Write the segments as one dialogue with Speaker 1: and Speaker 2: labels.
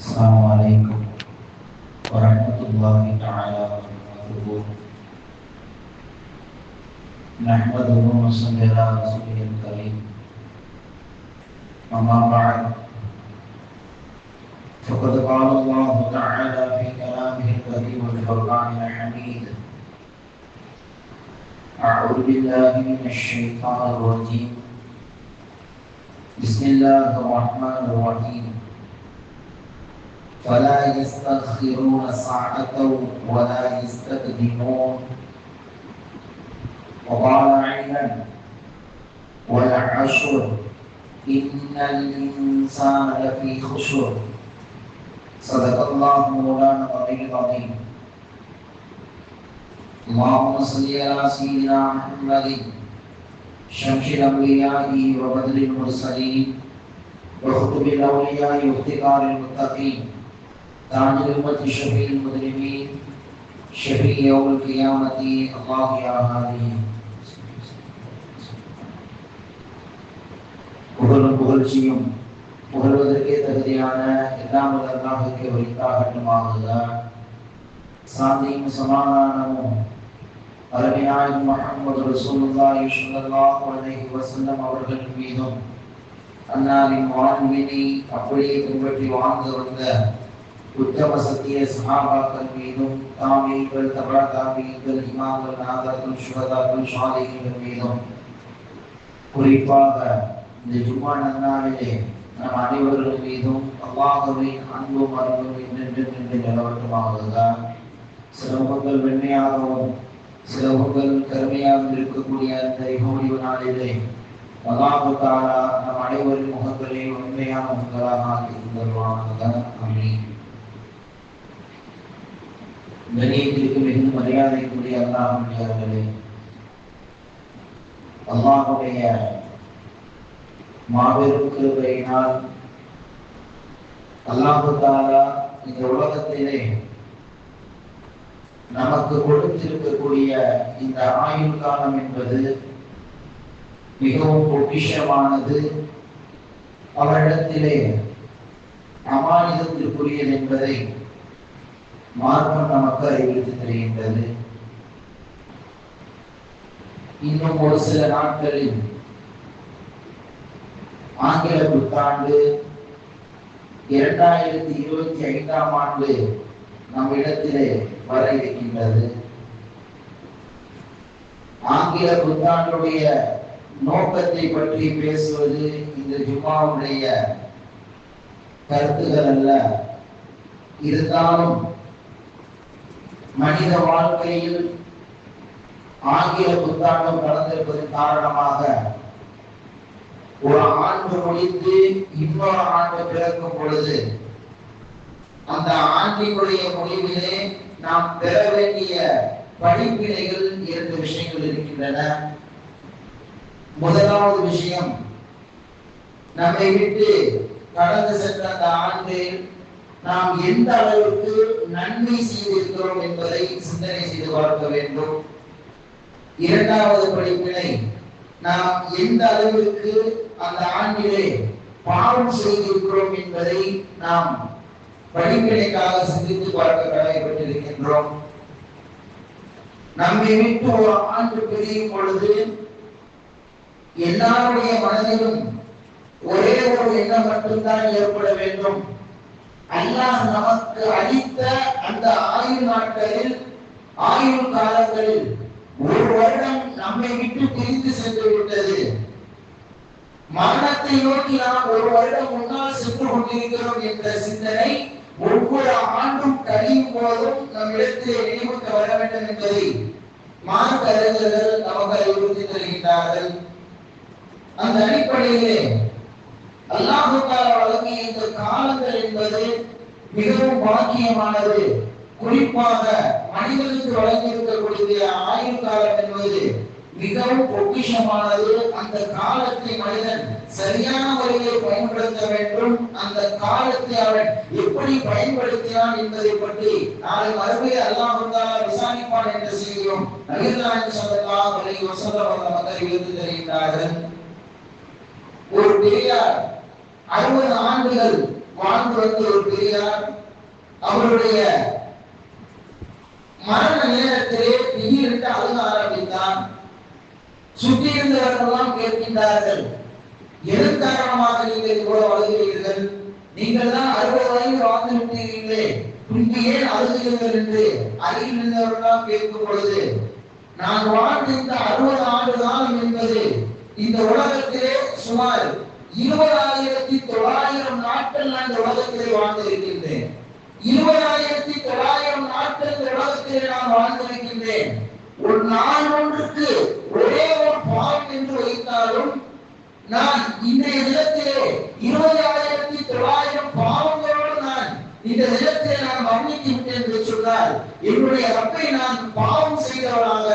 Speaker 1: السلام عليكم ورحمة الله تعالى وبركاته. نحمده ونصلي على رسوله الكريم. أما بعد فقد قال الله تعالى في كلامه الكريم والفرقان الحميد: أعوذ بالله من الشيطان الرجيم. بسم الله الرحمن الرحيم. فلا يستأخرون ساعة ولا يستقدمون. وقال أيضا: والعشر إن الإنسان لفي خسر. صدق الله مولانا العلي العظيم. اللهم صل على سيدنا محمد شمس الأنبياء وبدر المرسلين وخطب الأولياء وافتقار المتقين تاج الأمة شفيع المذنبين شفيع يوم القيامة. الله يا هادي. புகழும் புகழ்ச்சியும் புகழ்வதற்கே தகுதியான எல்லாம் அல்லாஹ்வுக்கே உரித்தாகட்டுமாக. சாந்தியும் சமாதானமும் அருமையாய் முஹம்மது ரசூலுல்லாஹி ஸல்லல்லாஹு அலைஹி வஸல்லம் அவர்கள் மீதும் அன்னாரின் வாழ்வினை அப்படியே பின்பற்றி வாழ்ந்து வந்த உத்தம சத்திய சஹாபாக்கள் மீதும் தாபீகள் தபா தாபீகள் இமாம்கள் நாதாக்கள் சுஹதாக்கள் ஷாலிஹீன்கள் மீதும் குறிப்பாக இந்த ஜும்மா நன்னாளிலே நம் அனைவர்கள் மீதும் அல்லாஹ்வின் அன்பும் அருளும் என்றென்று நிலவட்டுமாக. சில முகங்கள் வெண்மையாகவும் சில முகங்கள் கருமையாகவும் இருக்கக்கூடிய அந்த இகோடிவு நாளிலே அல்லாஹ் தஆலா நம் அனைவரின் முகங்களை உண்மையான முகங்களாக ஆக்கி தருவானாக. ஆமீன். கண்ணியத்திற்கு மிகவும் மரியாதைக்குரிய அல்லாஹ்வுடையவர்களே, அல்லாஹ்வுடைய மாபெரும் கிருபையினால் அல்லாஹ் தஆலா இந்த உலகத்திலே நமக்கு கொடுத்திருக்கக்கூடிய இந்த ஆயுள் காலம் என்பது மிகவும் பொக்கிஷமானது, அவரிடத்திலே அமானிதத்திற்குரியது என்பதை மார்க்கம் நமக்கு அறிவித்து தருகின்றது. இன்னும் ஒரு சில நாட்களில் ஆங்கில புத்தாண்டு 2025ஆம் ஆண்டு நம் இடத்திலே வர இருக்கின்றது. ஆங்கில புத்தாண்டுடைய நோக்கத்தை பற்றி பேசுவது இந்த ஜும்மாவுடைய கருத்துகள் அல்ல. இருந்தாலும் மனித வாழ்க்கையில் ஆங்கில புத்தாண்டு கடந்திருப்பதன் காரணமாக ஒரு ஆண்டு முடிந்து இன்னொரு ஆண்டு பிறக்கும் பொழுது அந்த ஆண்டினுடைய முடிவிலே நாம் பெற வேண்டிய படிப்பினைகள் 2 விஷயங்கள் இருக்கின்றன. முதலாவது விஷயம், நம்மை விட்டு கடந்து சென்ற அந்த ஆண்டில் நாம் எந்த அளவுக்கு நன்மை செய்திருக்கிறோம் என்பதை சிந்தனை செய்து பார்க்க வேண்டும். இரண்டாவது படிப்பினை, நாம் எந்த அளவிற்கு அந்த ஆண்டிலே பாவம் செய்திருக்கிறோம் என்பதை நாம் படிப்பினைக்காக சிந்தித்து பார்க்க கடமைப்பட்டிருக்கின்றோம். நம்மை விட்டு ஒரு ஆண்டு பிரியும் பொழுது எல்லாருடைய மனதிலும் ஒரே ஒரு எண்ணம் மட்டும்தான் ஏற்பட வேண்டும். அல்லாஹ் நமக்கு அளித்த அந்த ஆயுள் நாட்களில் ஆயுள் காலங்களில் ஒரு வருடம் நம்மை விட்டு பிரிந்து சென்று விட்டது. மரணத்தை நோக்கி நாம் ஒரு வருடம் முன்னால் சென்று கொண்டிருக்கிறோம் என்ற சிந்தனை ஒவ்வொரு ஆண்டும் கழியும் போதும் நம்மிடத்தில் நினைவுக்கு வர வேண்டும் என்பதை மார்க்க அறிஞர்கள் நமக்கு அறிவுறுத்தி தருகின்றார்கள். அந்த அடிப்படையிலே அல்லாஹ் தஆலா வழங்கிய இந்த காலங்கள் என்பது மிகவும் பாக்கியமானது. குறிப்பாக மனிதனுக்கு வழங்கியிருக்கக்கூடிய ஆயுள் காலம் என்பது மிகவும் பொக்கிஷமானது. அந்த காலத்தை மனிதன் சரியான முறையில் பயன்படுத்த வேண்டும். அந்த காலத்தை அவன் எப்படி பயன்படுத்தினான் என்பதை பற்றி நாளை மறுபடியும் அல்லாஹ் தஆலா விசாரிப்பான் என்ற செய்தியும் நபிகள் நாயகம் ஸல்லல்லாஹு அலைஹி வஸல்லம் நமக்கு அறிவித்து தருகின்றார்கள். ஒரு பெரியார் 60 ஆண்டுகள் வாழ்ந்து வந்த ஒரு பெரியார் அவருடைய மரண நேரத்திலே திடீரென்று அழுக ஆரம்பித்தான். சுற்றி இருந்தவர்களெல்லாம் கேட்கின்றார்கள், எதன் காரணமாக நீங்கள் இவ்வளவு அழுகிறீர்கள்? நீங்கள் தான் 60 வயது வாழ்ந்து விட்டீர்களே, பின்பு ஏன் அழுகிறீர்கள் என்று அருகில் இருந்தவர்களெல்லாம் கேட்கும் பொழுது, நான் வாழ்ந்த இந்த 60 ஆண்டு காலம் என்பது இந்த உலகத்திலே சுமார் 20,900 நாட்கள் நான் இந்த உலகத்திலே வாழ்ந்திருக்கின்றேன். 20,900 நாட்கள் இந்த உலகத்திலே நான் வாழ்ந்திருக்கின்றேன். ஒரு நாள் ஒன்றுக்கு ஒரே ஒரு பாவம் என்று வைத்தாலும் நான் இன்றைய தினத்திலே 20,900 பாவங்களோடு நான் இந்த நிலத்தை நான் மன்னித்து விட்டேன் என்று சொன்னால், என்னுடைய ரப்பை நான் பாவம் செய்தவனாக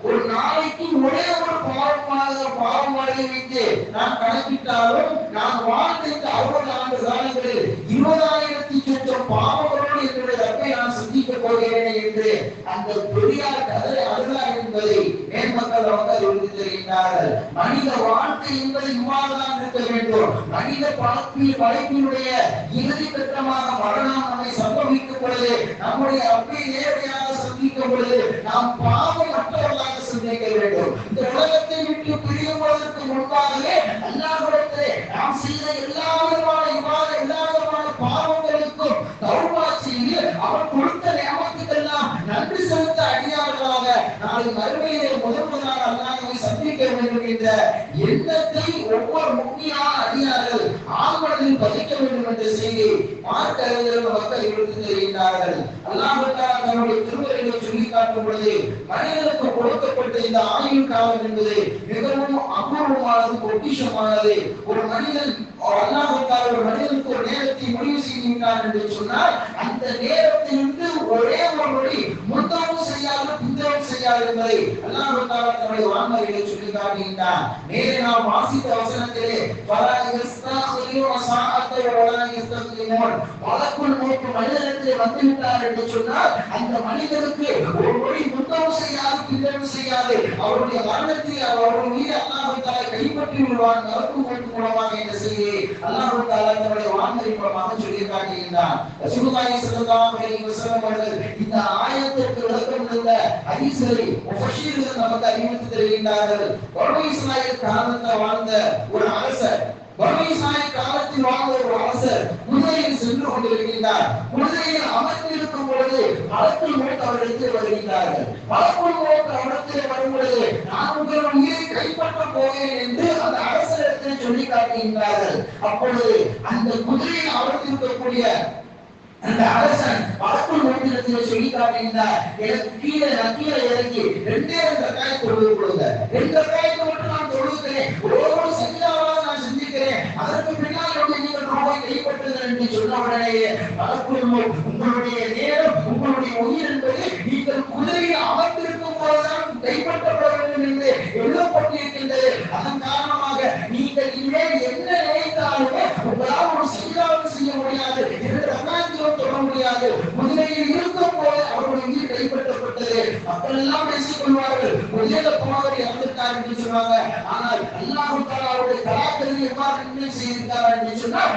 Speaker 1: ஒரு நாளைக்கு ஒரே ஒரு பாவம் வைத்து நான் கணக்கிட்டாலும் நான் வாழ்ந்த இந்த 60 ஆண்டு காலங்களில் 20,000 சொச்சம் பாவங்களோடு என்னுடைய ரப்பை நான் சிந்திக்க போகிறேன் என்று அந்த பெரியார் கதை அழுதார் என்பதை மேன்மக்கள் அவர்கள் எழுதி தருகின்றார்கள். மனித வாழ்க்கை என்பது இவ்வாறுதான் இருக்க வேண்டும். மனித படைப்பினுடைய இறுதி கட்டமாக மரணம் நம்மை சம்பவிக்கும் பொழுது, நம்முடைய ரப்பை நேரடியாக சந்திக்கும் பொழுது நாம் பாவம் மற்றவர்களாக சிந்திக்க வேண்டும். இந்த உலகத்தை விட்டு பிரியுவதற்கு முன்பாகவே அல்லாஹ்விடத்திலே நாம் செய்த எல்லா விதமான பாவங்களுக்கும் தௌபா செய்து அவர் கொடுத்த நியமத்துக்கெல்லாம் நன்றி செலுத்த அடியார்களாக நாளை மறுமையிலே முதலாக அல்லாஹ்வை சந்திக்க வேண்டும் என்ற எண்ணத்தை ஒவ்வொரு முக்கியமான அடியார்கள் ஆழ்மனதில் பதிக்க வேண்டும் என்ற செய்தி மார்க்க அறிஞர்கள் மக்கள் எடுத்து தருகின்றார்கள். அல்லாஹ் தன்னுடைய திருமறைகளை சொல்லி காட்டும் பொழுது, மனிதனுக்கு கொடுக்கப்பட்ட இந்த ஆயுள் காலம் என்பது மிகவும் அபூர்வமானது, பொக்கிஷமானது. ஒரு மனிதன் அல்லாஹ் ஒரு மனிதனுக்கு ஒரு நேரத்தை முடிவு செய்கின்றான் என்று சொன்னால், அந்த நேரத்திலிருந்து ஒரே ஒரு நொடி முந்தவும் செய்யாது பிந்தவும் செய்யாது என்பதை அல்லாஹ் தன்னுடைய வான்மறைகளை சொல்லி காட்டுகின்றான். மேலே நாம் வாசித்த வசனத்திலே மனிதனத்திலே வந்துவிட்டார் என்று சொன்னால், அந்த மனிதனுக்கு ஒரு நொடி முந்தவும் செய்யாது பிந்தவும் செய்யாது, அவருடைய மரணத்தில் அவருடைய மீது அல்லாஹ் தஆலா கைப்பற்றி விடுவான் மலக்கு மௌத் மூலமாக என்ற செய்தியை அல்லாஹ் தஆலா தன்னுடைய வான்மறை மூலமாக சொல்லி காட்டுகின்றான். ரசூலுல்லாஹி ஸல்லல்லாஹு அலைஹி வஸல்லம் அவர்கள் இந்த ஆயத்திற்கு விளக்கம் தந்த ஹதீஸ்களை முஃபஸ்ஸிர்கள் நமக்கு அறிவித்து தருகின்றார்கள். பனு இஸ்ராயேல் காலத்தில் வாழ்ந்த ஒரு அரசர், பனு இஸ்ராயேல் காலத்தில் வாழ்ந்த ஒரு அரசர் குதிரையில் சென்று கொண்டிருக்கின்றார். குதிரையில் அமர்ந்திருக்கும் பொழுது மலக்குல் மௌத் அவர்களுக்கு வருகின்றார்கள். மலக்குல் மௌத் அவர்களுக்கு வரும் பொழுது, நான் உங்கள் உயிரை கைப்பற்ற போகிறேன் என்று அந்த அரசரிடத்தில் சொல்லி காட்டுகின்றார்கள். அப்பொழுது அந்த குதிரையில் அமர்ந்திருக்கக்கூடிய அந்த அரசன் மலக்குல் மௌத்திடத்திலே சொல்லி காட்டுகின்றார், எனக்கு கீழே இறங்கி 2 ரக்காயத் தொழுது கொடுங்க. 2 ரக்காயத்தை மட்டும் நான் தொழுகிறேன், ஒவ்வொரு சஜிதாவாக நான் சிந்திக்கிறேன், அதற்கு பின்னால் நீங்கள் ரூபை கைப்பற்றுங்கள் என்று சொன்ன உடனேயே மலக்குல் மௌத், உங்களுடைய நேரம் உங்களுடைய உயிர் என்பது நீங்கள் குதிரையில் அமர்ந்திருக்கும் போதுதான் கைப்பற்றப்பட வேண்டும் என்று எழுதப்பட்டிருக்கின்றது. அதன் காரணமாக நீங்கள் இனிமேல் என்ன நினைத்தாலுமே உங்களால் ஒரு சஜிதாவும் செய்ய முடியாது, 2 ரக்காயத்தை தொட முடியாது. குதிரையில் இருக்கும் போது அவருடைய உயிர் கைப்பற்றப்பட்டது. மக்கள் எல்லாம் பேசிக் கொள்வார்கள், குதிரையில போனவர் இறந்துட்டார் என்று சொன்னாங்க. ஆனால் அல்லாஹ் தஆலா அவருடைய கலாக்கத்தை எவ்வாறு நிர்ணயம் செய்திருக்கிறார் என்று சொன்னால்,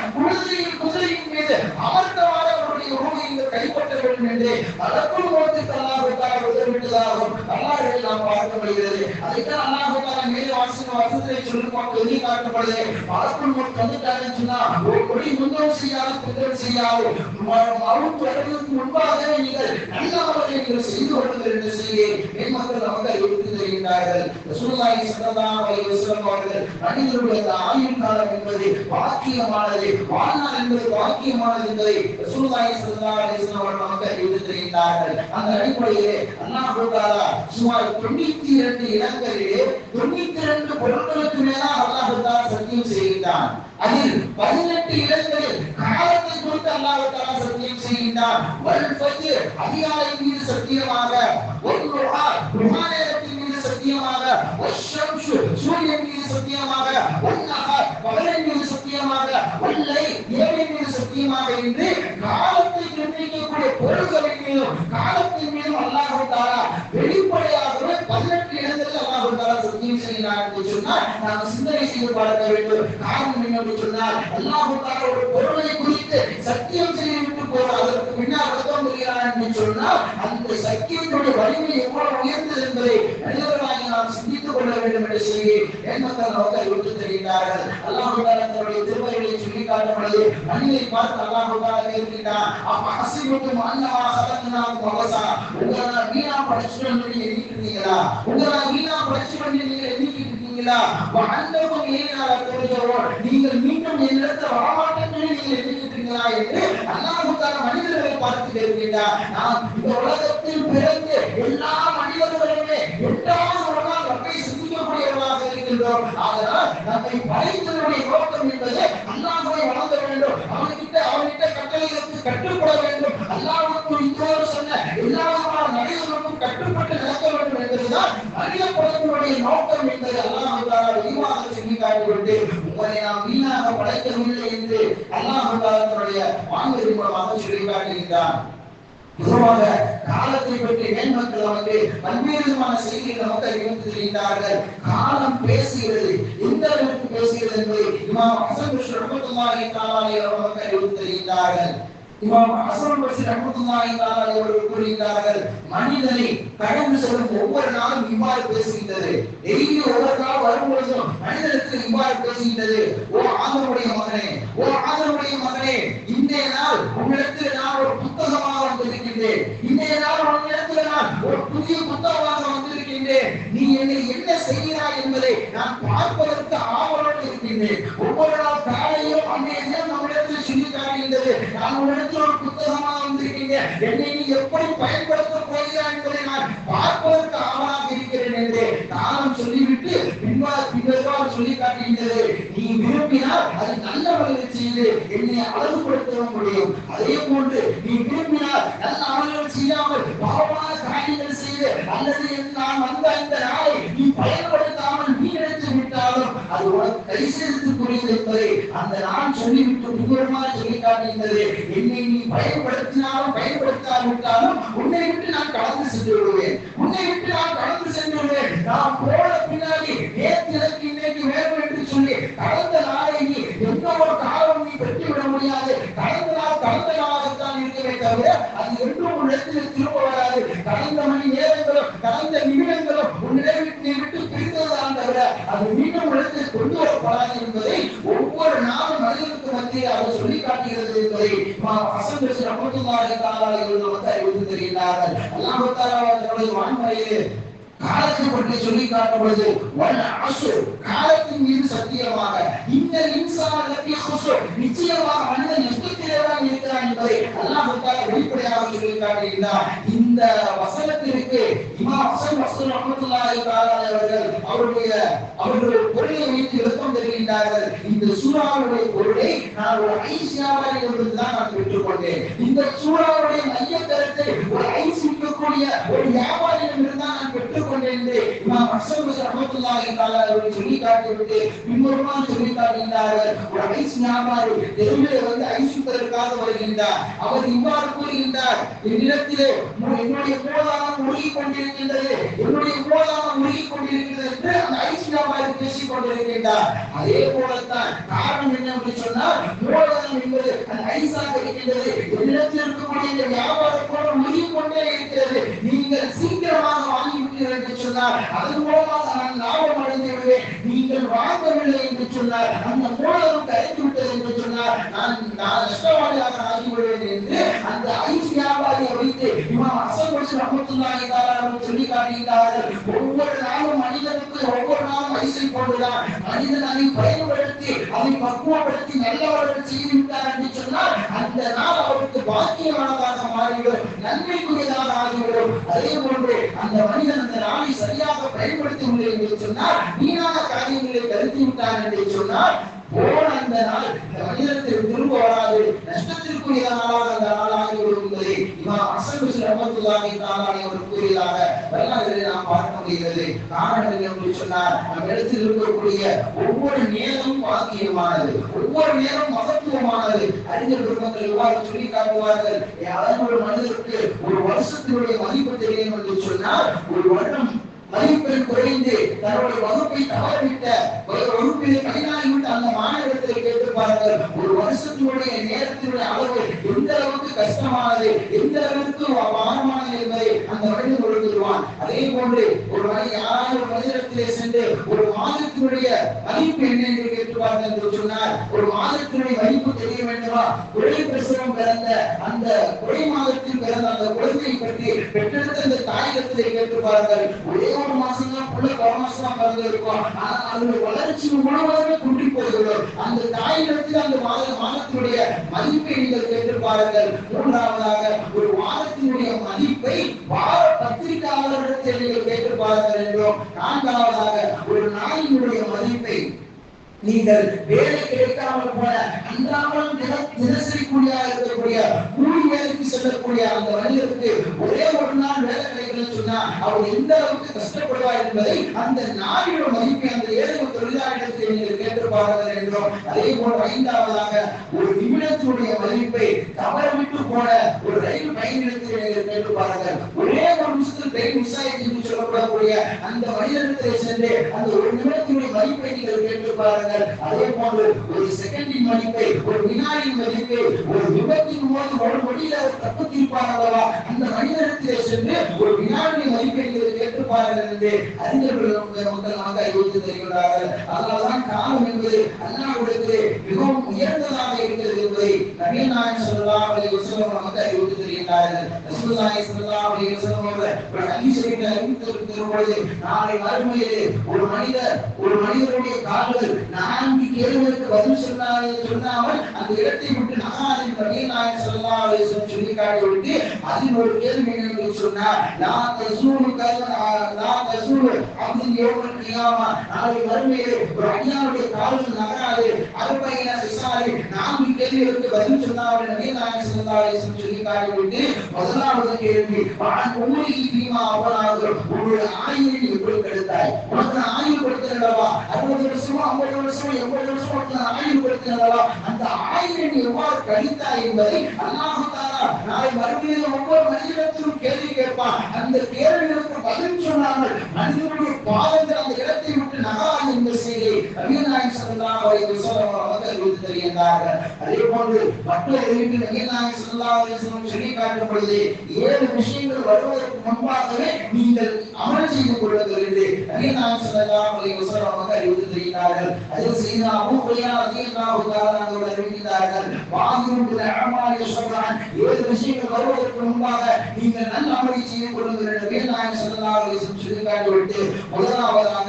Speaker 1: குதிரையின் மீது அமர்ந்தவாறு அவருடைய ரூஹை கைப்பற்ற வேண்டும் என்று மலக்குல் மௌத்துக்கு அல்லாஹ் தஆலா உத்தரவிட்டதாகவும் அல்லாஹ்வை நாம் பார்க்க முடிகிறது. அதைத்தான் அல்லாஹ் தஆலா மேலே வாசித்த வசனத்தை சொல்லி காட்டப்படுது. மலக்குல் மௌத் வந்துட்டாருன்னு சொன்னா ஒரு கொடி முந்தவும் செய்யாது பிந்தவும் செய்யாது, மவுத் வருவதற்கு முன்பாகவே நீங்கள் நல்ல அமல்களை நீங்கள் செய்து கொள்ளுங்கள் என்று சொல்லி மேன்மக்கள் நமக்கு அறிவித்து தருகின்றார்கள். ரசூலுல்லாஹி ஸல்லல்லாஹு அலைஹி வஸல்லம் அவர்கள் மனிதனுடைய ஆயுள் காலம் என்பது பாக்கியமானது, வாழ்நாள் என்பது பாக்கியமானது என்பதை ரசூலுல்லாஹி ஸல்லல்லாஹு அலைஹி வஸல்லம் அவர்கள் நமக்கு அறிவித்து தருகின்றார்கள். அந்த அடிப்படையிலே அல்லாஹ் தஆலா சுமார் 92 இடங்களிலே 92 பொருட்களுக்கு மேலாக அல்லாஹ் தஆலா சத்தியம் செய்கின்றான். அதில் 18 இடங்களில் காலத்தை குறித்து அல்லாஹ் தஆலா சத்தியம் செய்கின்றான். வல் ஃபஜ்ர் அதிகாலை மீது சத்தியமாக, வல் ருஹா ருஹா நேரத்தின் மீது சத்தியமாக, வஷ்ஷம்ஸு சூரியன் மீது சத்தியமாக, வல் நஹார் பகலின் மீது சத்தியமாக, வல் லைல் இரவின் மீது சத்தியமாக என்று காலத்தை நிர்ணயிக்கக்கூடிய பொருள்களின் மீதும் காலத்தின் மீதும் அல்லாஹ் தஆலா வெளிப்படையாகவே 18 இடங்களில் அல்லாஹ் தஆலா சத்தியம் செய்கிறார் என்று சொன்னால் நாம் சிந்தனை செய்து பார்க்க வேண்டும். காரணம் என்னவென்று சொன்னால் அல்லாஹ் தஆலா ஒரு பொருளை குறித்து சத்தியம் செய்துவிட்டு போகிறார், அதற்கு பின்னால் அர்த்தம் சொல்கிறார் என்று சொன்னால் அந்த சத்தியத்துடைய வலிமை எவ்வளவு உயர்ந்தது என்பதை மனிதர்களாகி நாம் சிந்தித்துக் கொள்ள வேண்டும் என்று சொல்லி ஏற்பட்டால் அவர்கள் எடுத்து தெரிகிறார்கள். அல்லாஹ் தஆலா தன்னுடைய திருமறைகளை சொல்லி காட்டும் பொழுது மனிதனை பார்த்து அல்லாஹ் தஆலா கேட்கிறான், அஹஸிபுத்தும் அன்னமா ஹலக்னாகும் அபஸா, உங்களை வீணா படைச்சுட்டு நீங்க எண்ணிக்கிறீங்களா? உங்களை வீணா படைச்சுட்டு நீங்க எண்ணிக்கிறீங்களா? வஅன்னகும் இலைனா துர்ஜஊன், நீங்கள் மீண்டும் என்னிடத்தில் வரமாட்டீங்கன்னு நீங்க எண்ணிக்கிறீங்களா என்று அல்லாஹ் தஆலா மனிதர்களை பார்த்து கேட்கிறார். நாம் இந்த உலகத்தில் பிறந்து எல்லா மனிதர்களுமே எட்டாவது ஒரு நாள் ரப்பை சிந்திக்கக்கூடியவர்களாக இருக்கின்றோம். அதனால் நம்மை படைத்தவருடைய நோக்கம் என்பது அல்லாஹ்வை வணங்க வேண்டும், அவன்கிட்ட கட்டளைகளுக்கு கட்டுப்பட வேண்டும், அல்லாஹ்வுக்கு இத்தோடு சொன்ன எல்லா நடைகளுக்கும் கட்டுப்பட்டு நடக்க வேண்டும் என்பதுதான் மனித குலத்தினுடைய நோக்கம் என்பது அல்லாஹ் தஆலா தெளிவாக சொல்லி காட்டிவிட்டு உங்களை நாம் வீணாக படைக்கவில்லை என்று அல்லாஹ் தஆலா தன்னுடைய வான்வெளி மூலமாக சொல்லி காட்டுகின்றான். பொதுவாக காலத்தை பற்றி மேன்மக்கள் நமக்கு பல்வேறு விதமான செய்திகள் நமக்கு அறிவித்து தெரிந்தார்கள். காலம் பேசுகிறது, எந்த அளவுக்கு பேசுகிறது என்பதை இமாம் ஹஸன் பஸ்ரி ரஹ்மத்துல்லாஹி தஆலா அவர்கள் நமக்கு அறிவித்து தெரிந்தார்கள். இமாம் ஹஸன் பஸ்ரி ரஹ்மத்துல்லாஹி தஆலா அவர்கள் கூறுகிறார்கள், மனிதனை கடந்து செல்லும் ஒவ்வொரு நாளும் இவ்வாறு பேசுகின்றது. டெய்லி ஒவ்வொரு நாள் வரும்பொழுதும் மனிதனுக்கு இவ்வாறு பேசுகின்றது, ஓ ஆதமுடைய மகனே, ஓ ஆதமுடைய மகனே, இன்றைய நாள் உன்னிடத்தில் நான் ஒரு புத்தகமாக வந்திருக்கின்றேன், இன்றைய நாள் உன்னிடத்தில் நான் ஒரு புதிய புத்தகமாக வந்திருக்கின்றேன், நீ என்னை என்ன செய்கிறாய் என்பதை நான் பார்ப்பதற்கு ஆவலோடு இருக்கின்றேன். ஒவ்வொரு நாள் காலையிலும் அன்றைய தினம் நம்மிடத்தில் சொல்லி காட்டுகின்றது, நான் உன்னிடத்தில் ஒரு புத்தகமாக வந்திருக்கின்றேன், என்னை நீ எப்படி பயன்படுத்த போகிறாய் என்பதை நான் பார்ப்பதற்கு ஆவலாக இருக்கிறேன் என்று காலம் சொல்லிவிட்டு பின்னர் சொல்லி காட்டுகின்றது. நீ விரும்பினால் அது நல்ல வழியில் செய்து என்னை அழகுபடுத்த முடியும், அதே போன்று நீ விரும்பினால் நல்ல அமல்கள் செய்யாமல் பாவமான காரியங்கள் செய்து அல்லது நான் வந்த இந்த நாளை நீ பயன்படுத்தாமல் வீணடித்து விட்டாலும் அது உனக்கு கை சேர்த்துக்குரியது என்பதை அந்த நான் சொல்லிவிட்டு பின்வருமாறு சொல்லி காட்டுகின்றது. என்னை நீ பயன்படுத்தினாலும் பயன்படுத்தாவிட்டாலும் உன்னை விட்டு நான் கடந்து சென்று விடுவேன், உன்னை விட்டு நான் கடந்து சென்று விடுவேன். நான் போன பின்னாடி நேற்று எனக்கு இன்னைக்கு வேணும் என்று சொல்லி கடந்த நாளை நீ எந்த ஒரு காலம் நீ பெற்றுவிட முடியாது. கடந்த நாள் கடந்த நாளாகத்தான் இருக்கவே தவிர அது என்றும் உன்னிடத்தில் திரும்ப வராது. கடந்த மணி நேரங்களும் கடந்த நிமிடங்களும் உன்னிடத்தை விட்டு பிரிந்ததுதான் தவிர அது மீண்டும் உன்னிடத்தில் கொண்டு வரப்படாது என்பதை ஒவ்வொரு நாளும் மனிதனுக்கு மத்தியில் அவர் சொல்லி காட்டுகிறது என்பதை ஹஸன் பஸ்ரி ரஹ்மத்துல்லாஹி தஆலா அவர்கள் நமக்கு அறிவித்து தெரிகிறார்கள். அல்லாஹ் தஆலா தன்னுடைய வான்மறையிலே காலத்தை பற்றி சொல்லி காட்டும் பொழுது வல் அஸ்ர், காலத்தின் மீது சத்தியமாக, இந்த இன்சான் லஃபீ குஸ்ர், நிச்சயமாக மனிதன் நஷ்டத்திலே தான் இருக்கிறான் என்பதை அல்லாஹ் தஆலா வெளிப்படையாக சொல்லி காட்டுகிறார். இந்த வசனத்திற்கு இமாம் ஹஸன் பஸ்ரி ரஹ்மத்துல்லாஹி தஆலா அவர்கள் பொருளை வைத்து விளக்கம் தருகின்றார்கள். இந்த சூராவுடைய பொருளை நான் ஒரு ஐசியாவாக இருந்ததுதான் நான் பெற்றுக்கொண்டேன். இந்த சூராவுடைய மைய கருத்தை ஒரு ஐஸ் விற்கக்கூடிய ஒரு வியாபாரியிடம் இருந்தால் நான் பெற்றுக்கொண்டேன் என்று இமாம் ஹஸன் பஸ்ரி ரஹ்மத்துல்லாஹி தஆலா அவர்கள் சொல்லி காட்டிவிட்டு பின்வருமாறு சொல்லி காட்டுகின்றார்கள். ஒரு ஐஸ் வியாபாரி தெருவிலே வந்து ஐஸ் விற்பதற்காக வருகின்றார். அவர் இவ்வாறு கூறுகின்றார், என்னிடத்திலே என்னுடைய போதானம் முழுகிக் கொண்டிருக்கின்றது, என்னுடைய போதானம் முழுகிக் கொண்டிருக்கிறது என்று அந்த ஐஸ் வியாபாரி பேசிக் கொண்டிருக்கின்றார். அதே போலத்தான் காரணம் என்னவென்று சொன்னால் மூலதனம் என்பது அந்த ஐஸாக இருக்கின்றது, என்னிடத்தில் இருக்கக்கூடிய இந்த வியாபார பொருள் முழுகிக் கொண்டே இருக்கிறது, நீங்கள் சீக்கிரமாக வாங்கிவிட்டீர்கள் என்று சொன்னார், அதன் மூலமாக நான் லாபம் அடைந்து விடுவேன், நீங்கள் வாங்கவில்லை என்று சொன்னார், அந்த மூலதனம் கரைத்து விட்டது என்று சொன்னார், நான் நஷ்டவாளியாக ஆகிவிடுவேன் என்று அந்த ஐஸ் வியாபாரியை வைத்து இமாம் ஹஸன் பஸ்ரி ரஹ்மத்துல்லாஹி தஆலா அவர்கள் சொல்லி காட்டுகிறார்கள். ஒவ்வொரு நாளும் மனிதனுக்கு ஒவ்வொரு நாளும் ஐஸை போன்றுதான் மனிதன் அதை பயன்படுத்தி அதை பக்குவப்படுத்தி நல்லவர்கள் செய்து விட்டார் என்று சொன்னால் அந்த நாள் அவருக்கு பாக்கியமானதாக மாறிவிடும், நன்மைக்குரியதாக ஆகிவிடும். அதே போன்று அந்த மனிதன் அந்த நாளை சரியாக பயன்படுத்தவில்லை என்று சொன்னால் வீணான காரியங்களை கருத்தி விட்டார் என்று சொன்னால் போன அந்த நாள் இந்த மனிதனுக்கு திரும்ப வராது, நஷ்டத்திற்குரிய நாளாக அந்த நாள் ஆகிவிடும் என்பதை இமாம் ஹஸன் பஸ்ரி ரஹ்மத்துல்லாஹி தஆலா அவர் கூறியதாக வரலாற்றில் நாம் பார்க்க முடிகிறது. காரணம் என்று சொன்னால் நம் இடத்தில் இருக்கக்கூடிய ஒவ்வொரு நேரமும் பாக்கியமானது, ஒவ்வொரு நேரம் மகத்துவமானது. அறிஞர் பெருமக்கள் இவ்வாறு சொல்லி காட்டுவார்கள், யாரும் ஒரு மனிதருக்கு ஒரு வருஷத்தினுடைய மதிப்பு தெரியும் என்று சொன்னால் ஒரு வருடம் மதிப்பெண் குறைந்து தன்னுடைய வகுப்பை தவறவிட்ட வகுப்பிலே பதினாலிவிட்ட அந்த மாணவர்களை கேட்டிருப்பார்கள், ஒரு வருஷத்தினுடைய நேரத்தினுடைய அளவு எந்த அளவுக்கு கஷ்டமானது, எந்த அளவுக்கு பாரமானது என்பதை அந்த மனிதன் கொடுத்துருவான். அதே போன்று ஒரு யாராவது ஒரு மனிதத்திலே சென்று ஒரு மாதத்தினுடைய மதிப்பு என்ன என்று கேட்டுப்பார்கள் என்று சொன்னால், ஒரு மாதத்தினுடைய மதிப்பு தெரிய வேண்டுமா, குறை பிரசவம் பிறந்த அந்த குறை மாதத்தில் பிறந்த அந்த குழந்தையை பற்றி பெற்றெடுத்த அந்த தாயகத்திலே கேட்டுப்பார்கள். ஒரே ஒரு மாசம் தான் புள்ள கவனமா பிறந்திருக்கும், ஆனால் அதனுடைய வளர்ச்சி முழுவதுமே குன்றி போகிறது. அந்த தாயிடத்தில் அந்த மாதத்தினுடைய மதிப்பை நீங்கள் கேட்டிருப்பார்கள். மூன்றாவதாக ஒரு வாரத்தினுடைய மதிப்பை வார பத்திரிகையாளர்களிடத்தில் நீங்கள் கேட்டிருப்பார்கள் என்றும், நான்காவதாக ஒரு நாளினுடைய மதிப்பை நீங்கள் வேலை கிடைக்காமல் போன அன்றாடம் தினசரி கூலியாக இருக்கக்கூடிய கூலி வேலைக்கு செல்லக்கூடிய அந்த மனிதருக்கு ஒரே ஒரு நாள் வேலை கிடைக்கலன்னு சொன்னா அவர் எந்த அளவுக்கு கஷ்டப்படுவார் என்பதை அந்த நாளினோட மதிப்பை அந்த ஏழை தொழிலாளர்கள் நீங்கள் கேட்டிருப்பார்கள் என்றும், அதே போல ஐந்தாவதாக ஒரு நிமிடத்தினுடைய மதிப்பை தவறவிட்டு போன ஒரு ரயில் பயணிடத்தில் நீங்கள் கேட்டிருப்பார்கள். ஒரே ஒரு நிமிஷத்தில் ட்ரெயின் மிஸ் ஆயிடுச்சு என்று சொல்லப்படக்கூடிய அந்த மனிதர்களை சென்று அந்த ஒரு நிமிடத்தினுடைய மதிப்பை நீங்கள் கேட்டிருப்பார்கள். அதே போன்று ஒரு செகண்டின் மதிப்பை, ஒரு வினாடியின் மதிப்பை, ஒரு விபத்தின் போது ஒரு வழியில தப்பித்திருப்பார் அல்லவா அந்த மனிதத்திலே சென்று ஒரு வினாடியின் மதிப்பை கேட்டிருப்பார்கள் என்று அறிஞர்கள் மக்கள் நமக்கு அறிவித்து தருகிறார்கள். அதனால்தான் காலம் என்பது அல்லாஹ்விடத்திலே மிகவும் உயர்ந்ததாக இருக்கிறது என்பதை நபிகள் நாயகம் ஸல்லல்லாஹு அலைஹி வஸல்லம் நமக்கு அறிவித்து தருகிறார்கள். ரசூலுல்லாஹி ஸல்லல்லாஹு அலைஹி வஸல்லம் அவர்கள் ஒரு ஹதீஸில் அறிவித்திருக்கிறது, நாளை மறுமையிலே ஒரு மனிதருடைய கால்கள் 4 கேள்விகளுக்கு பதில் சொல்லாமல் அந்த இடத்தை விட்டு நகாரின் நபிகள் நாயகம் ஸல்லல்லாஹு அலைஹி வஸல்லம் சொல்லி காட்டிவிட்டு அதில் ஒரு கேள்வி என்று சொன்னார், லா தஸூலு அப்துல் யௌமல் கியாமா, நாளை மறுமையிலே ஒரு அடியாருடைய கால்கள் நகராது. அர்பஈன ஹிசாலி 4 கேள்விகளுக்கு பதில் சொன்னார்கள் நபிகள் நாயகம் ஸல்லல்லாஹு அலைஹி வஸல்லம் சொல்லி காட்டிவிட்டு முதலாவது கேள்வி, வான் உம்ரி ஃபீமா அவனாது, உங்களுடைய ஆயுளை எப்படி கெடுத்தாய், உனக்கு ஆயுள் கொடுத்தல்லவா 60 வருஷமா 50 வருஷம் 80 வருஷம் ஆயுள் கொடுத்தல்லவா அந்த ஆயுளை நீ எவ்வாறு கழித்தாய் என்பதை அல்லாஹ் தஆலா நாளை மறுமையில் ஒவ்வொரு மனிதனிடத்திலும் கேள்வி கேட்பான். அந்த கேள்விகளுக்கு பதில் சொன்னாமல் மனிதனுடைய பாதங்கள் அந்த இடத்தை விட்டு நகராது என்ற செய்தியை நபிகள் நாயகம் ஸல்லல்லாஹு அலைஹி வஸல்லம் அவர்கள் அறிவித்து தருகிறார்கள். அதே போன்று மற்றொரு அறிவிப்பில் நபிகள் நாயகம் ஸல்லல்லாஹு அலைஹி வஸல்லம் சொல்லி காட்டும் பொழுது 7 விஷயங்கள் வருவதற்கு முன்பாகவே நீங்கள் அமல் செய்து கொள்ளுங்கள் என்று நபிகள் நாயகம் ஸல்லல்லாஹு அலைஹி வஸல்லம் அவர்கள் அறிவித்து தருகிறார்கள். அதில் செய்தா அபூ ஹுரைரா ரலியல்லாஹு தஆலா அவர்கள் அறிவிக்கிறார்கள், வாஹிரும் பில் அமாலி ஷர்ரான், 7 விஷயங்கள் வருவதற்கு முன்பாக நீங்கள் நல்ல அமலை செய்து கொள்ளுங்கள் என்று நபிகள் நாயகம் ஸல்லல்லாஹு அலைஹி வஸல்லம் சொல்லி காட்டிவிட்டு முதலாவதாக